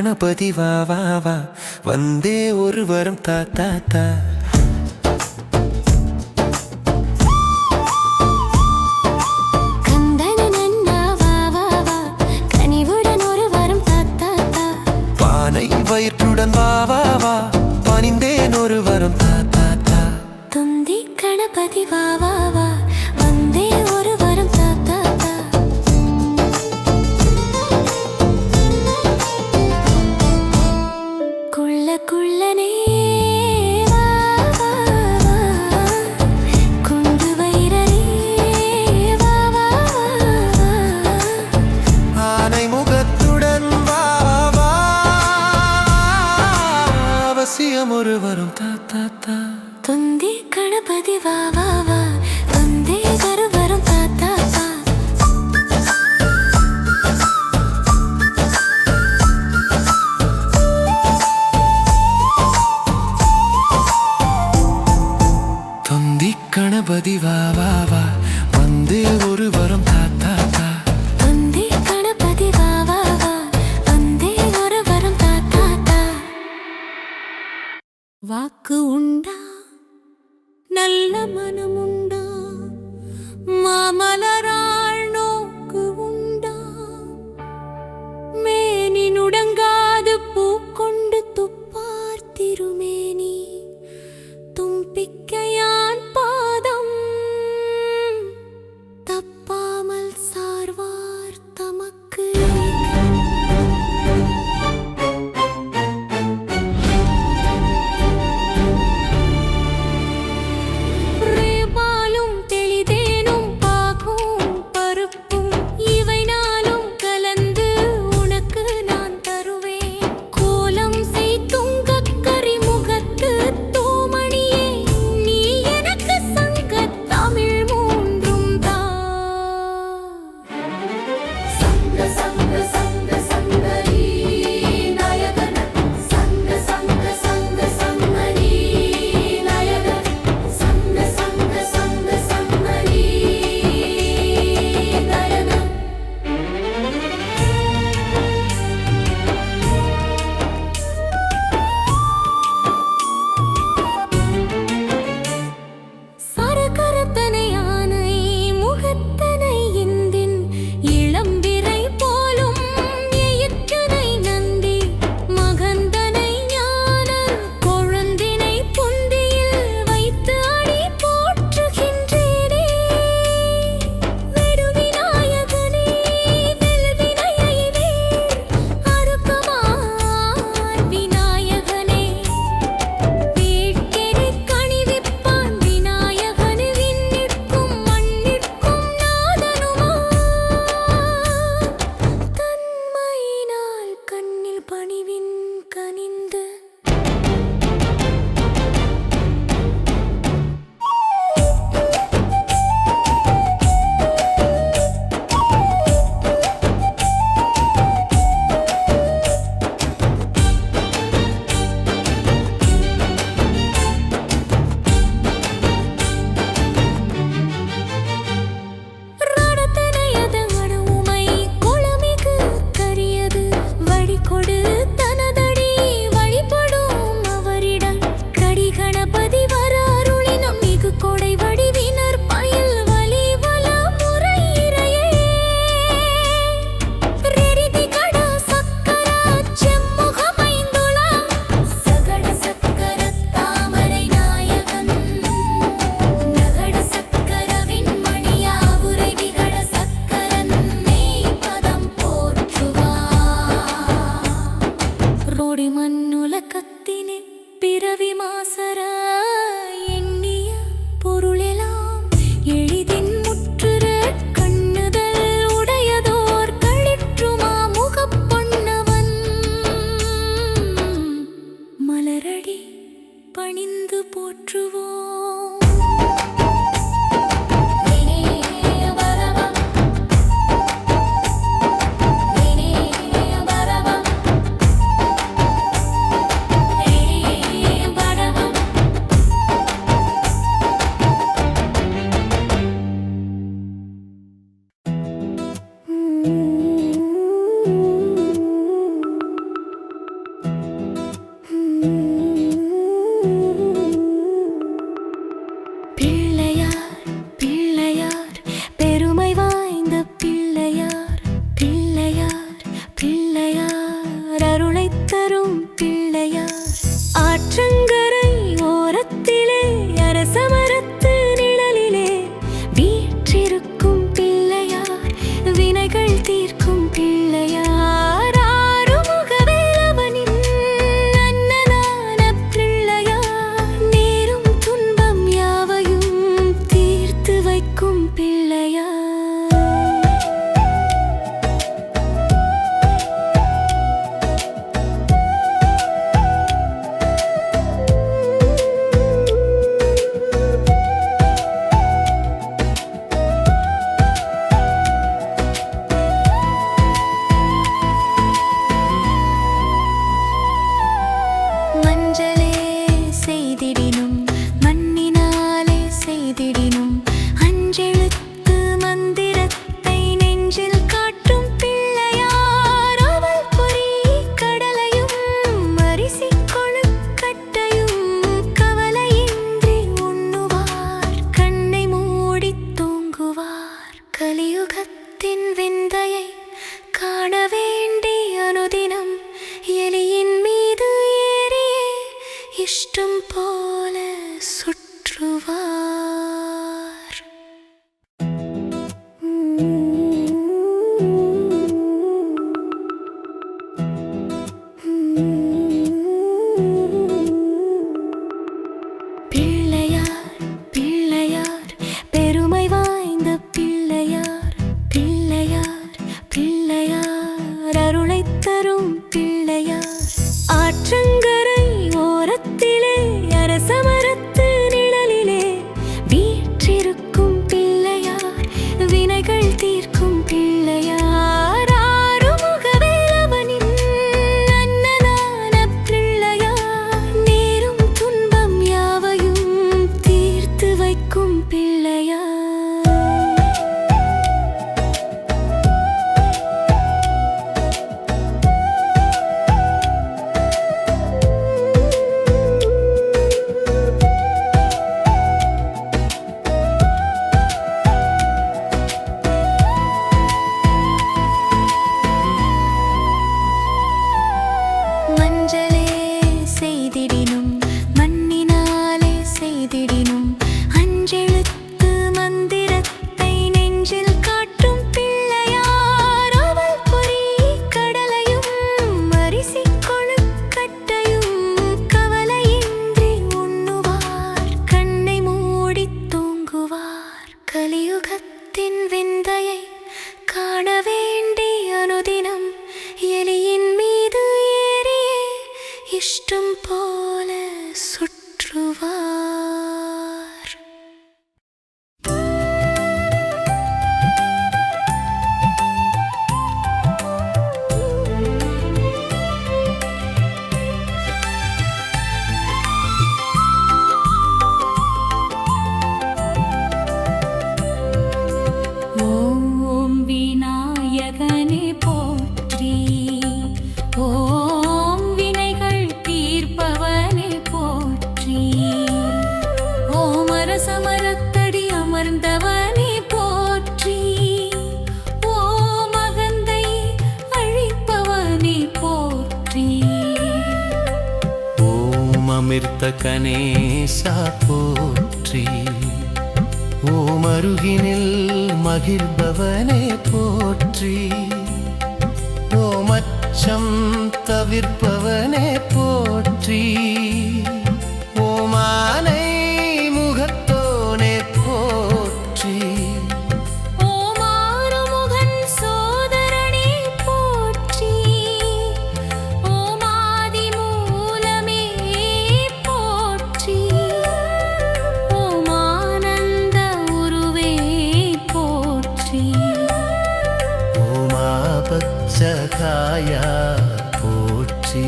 கணபதி வா வா வா வந்தே ஒரு வரம் தா தா தா. வயிற்றுடன் வா வா வா பணிந்தேன் ஒரு வரம் தா தா தா. துந்தி கணபதி வா வா வா வந்தே ஒரு வரம் தா தா தா. குள்ள குள்ளனே வா வா வா குண்டு வைரரே வா வா வா. ஆனை முகத்துடன் வா வா அவசியம் ஒரு வரம் தா தா தா. துந்தி கணபதி வா வா வா வந்தே ஒரு வரம் தா தா தா. துந்தி கணபதி வா வா வா வந்தே ஒரு வரம் தா தா தா. துந்தி கணபதி வா வா வா வந்தே ஒரு வரம் தா தா தா. வாக்கு உண்டா நல்ல மனமுண்டா மாமலராள் நோக்கு உண்டா மேனி நுடங்காது பூக்கொண்டு துப்பார் திருமேனி தும்பிக்கையான் பாதம் தப்பாமல் சார்வார் தமக்கு. தரும் பிள்ளையார் ஆற்றங்கரை ஓரத்திலே அரசமரத்து நிழலிலே வீற்றிருக்கும் பிள்ளையார் வினைகள் தீர்க்கும் பிள்ளையார் ஆறுமுகவேலவனின் அண்ணனான பிள்ளையார் நேரும் துன்பம் யாவையும் தீர்த்து வைக்கும் பிள்ளையார் மஞ்சளே செய்திடினும் மண்ணினாலே செய்திடினும் அஞ்செழுத்து மந்திரத்தை நெஞ்சில் காட்டும் பிள்ளையார் அவள் பொறி கடலையும் அரிசி கொழுக்கட்டையும் கவலையின்றி உண்ணுவார் கண்ணை மூடி தூங்குவார் கலியுகத்தின் விந்தையை காண வேண்டி அனுதினம் எலியின் மீது ஏறியே இஷ்டம் போல சுற்றுவார் பிள்ளையார் பிள்ளையார் பெருமை வாய்ந்த பிள்ளையார் பிள்ளையார் பிள்ளையார் அருளைத் தரும் பிள்ளையார் ஆற்றங்கரை ஓரத்திலே அரசமரத்து நிழலிலே வீற்றிருக்கும் பிள்ளையார் வினைகள் தீர்க்கும் பிள்ளையார் ஆறுமுகவேலவனின் அண்ணனான பிள்ளையார் நேரும் துன்பம் யாவையும் தீர்த்து வைக்கும் பிள்ளையார் மஞ்சளே செய்திடினும் மண்ணினாலே செய்திடினும் அஞ்செழுத்து மந்திரத்தை நெஞ்சில் காட்டும் பிள்ளையார் அவள் பொறி கடலையும் அரிசி கொழுக்கட்டையும் கவலையின்றி உண்ணுவார் கண்ணை மூடி தூங்குவார் கலியுகத்தின் விந்தையை காண வேண்டி அனுதினம் எலியின் மீது ஏறியே இஷ்டம் போல சுற்றுவார் ஓம் விநாயகனே போற்றி ஓம் வினைகள் தீர்ப்பவனே போற்றி ஓம் அரசமரத்தடி அமர்ந்தவனே போற்றி ஓம் அகந்தை அழிப்பவனே போற்றி ஓம் அமிர்த கணேசா போற்றி ஓம் அருகினில் மகிழ்பவனே போற்றி ஓம் அச்சம் தவிர்ப்பவனே போற்றி ஓம் ஆனை முகத்தோனே போற்றி ஓம் ஆறுமுகன் சோதரனே போற்றி ஓம் ஆதி மூலமே போற்றி ஓம் ஆனந்த உருவே போற்றி ஓம் ஆபத்சகாயா போற்றி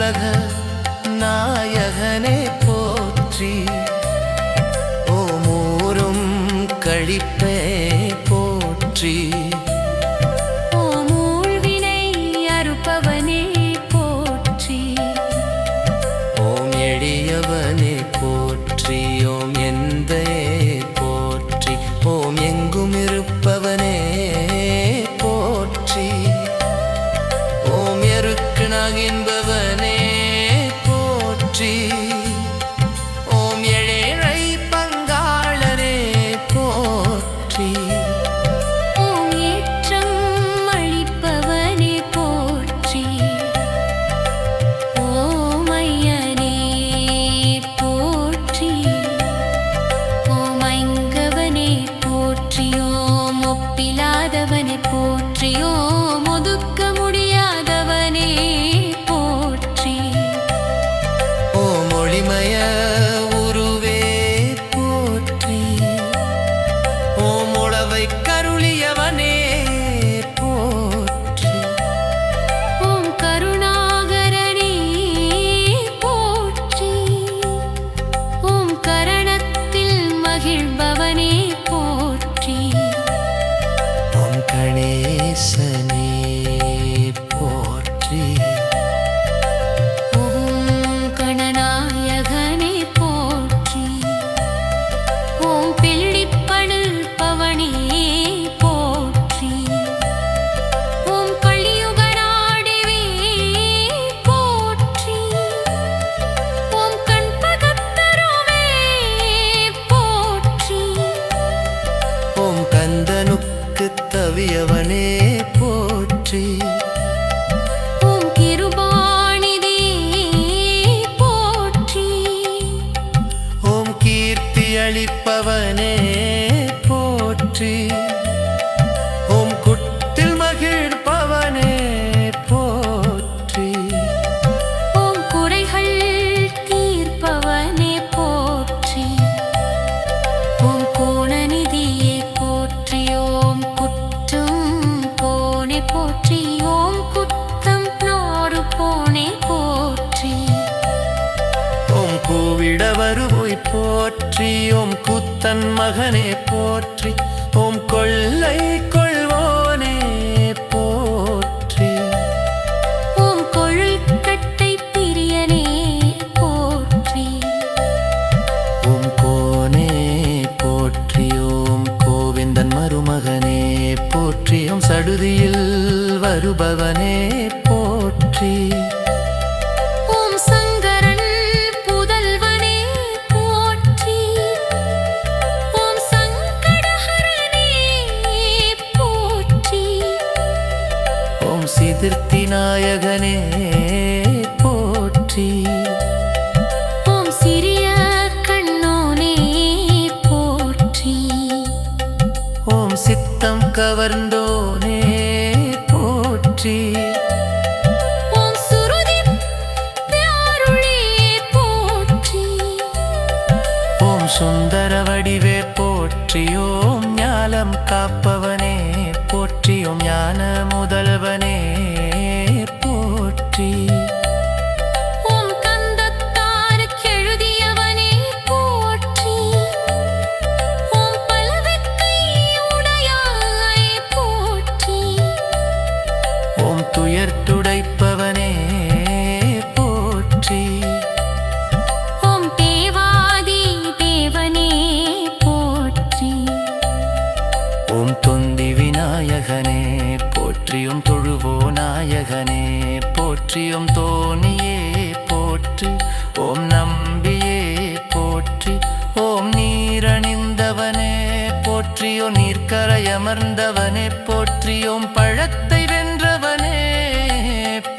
உலக நாயகனே போற்றி. ஓம் ஊரும் கழிப்பே போற்றி. ஓம் ஊழ்வினை அறுப்பவனே போற்றி. ஓம் எளியவனே போற்றி. ஓம் எந்தையே போற்றி. ஓம் எங்கும் இருப்பவனே போற்றி. ஓம் எருக்கு நாகின்பவனே போற்றி. ஓம் ஏழை பங்காளனே போற்றி. ஓம் ஏற்றம் அளிப்பவனே போற்றி. ஓம் ஐயனே போற்றி. ஓம் ஐங்கவனே போற்றி. ஓம் ஒப்பிலாதவனே போற்றி. ஓம் ஒதுக்க முடியாதவனே போற்றி. ஓம் ஒளிமய உருவே போற்றி. ஓம் உளவை கருளியவனே போற்றி. ஓம் கருணாகரனே போற்றி. ஓம் கரணத்தில் மகிழ்பவனே போற்றி. ஓம் கணேசனே போற்றி. ஓம் கணநாயகனே போற்றி. ஓம் பிள்ளிப்பணில் பவனே போற்றி. ஓம் கலியுகநாடிவே போற்றி. ஓம் கண்பகத்தருவே போற்றி. ஓம் கந்தனுக்கு தவியவனே போற்றி. ஓம் கிருபாநிதி போற்றி. ஓம் கீர்த்தி அளிப்பவனே போற்றி. ஓம் குட்டில் மகிழ்பவனே போற்றி. ஓம் குறைகள் தீர்ப்பவனே போற்றி. ஓம் கோணநிதியே போற்றி. ஓம் குற்றம் போனே போற்றி. ஓம் குத்தம் நாறு போனே போற்றி. ஓம் கூவிட வருவோய் போற்றி. ஓம் கூத்தன் மகனே போற்றி. ஓம் கொள்ளை கொள்வோனே போற்றி. ஓம் கொழுக்கட்டை பிரியனே போற்றி. ஓம் கோனே போற்றி. ஓம் கோவிந்தன் மருமகனே போற்றி. ஓம் சடுதியில் வருபவனே போற்றி. ஓம் சங்கரன் புதல்வனே போற்றி. ஓம் சங்கடஹரனே போற்றி. ஓம் சிதிர்த்தி நாயகனே போற்றி. ஓம் சிறிய கண்ணோனே போற்றி. ஓம் சித்தம் கவர்ந்தோனே போற்றி. ஓம் சுருதி பியாருளே போற்றி. ஓம் சுந்தர வடிவே போற்றி. ஓம் ஞாலம் காப்பவனே போற்றி. ஓம் ஞான முதல்வனே போற்றி. ஓம் கந்தத்தாருக்கெழுதியவனே போற்றி. ஓம் பலவெக்கை உடையாய் போற்றி. ஓம் துயர் துடைப்பவனே போற்றி. ஓம் தேவாதி தேவனே போற்றி. ஓம் தொந்தி விநாயகனே போற்றி. ஓம் தொழுவோ நாயகனே போற்றி. ஓம் தோணியே போற்றி. ஓம் நம்பியே போற்றி. ஓம் நீரணிந்தவனே போற்றி. ஓம் நீர்க்கரையமர்ந்தவனே போற்றி. ஓம் பழத்தை வென்றவனே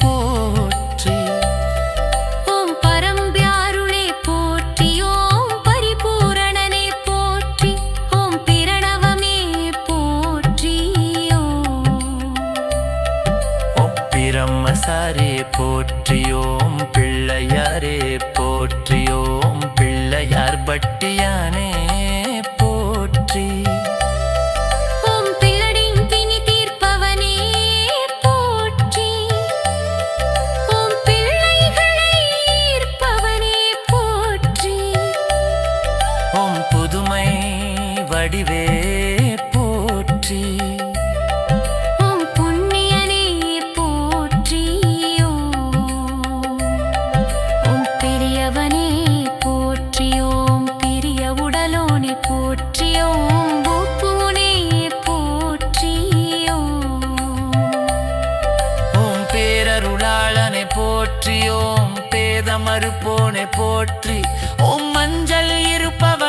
போற்றி. ஓம் பரம்பியாருளே போற்றி. ஓம் பரிபூரணனே போற்றி. ஓம் பிரணவமே போற்றி. ஓம் பிரம்மசாரே போற்றி. ஓம் பிள்ளையாரே போற்றி. ஓம் பிள்ளையார் பட்டியானே போற்றி. ஓம் பிள்ளடின் பிணி தீர்ப்பவனே போற்றி. ஓம் பிள்ளைகளை மறுப்போனே போற்றி. ஓம் மஞ்சள் இருப்பவ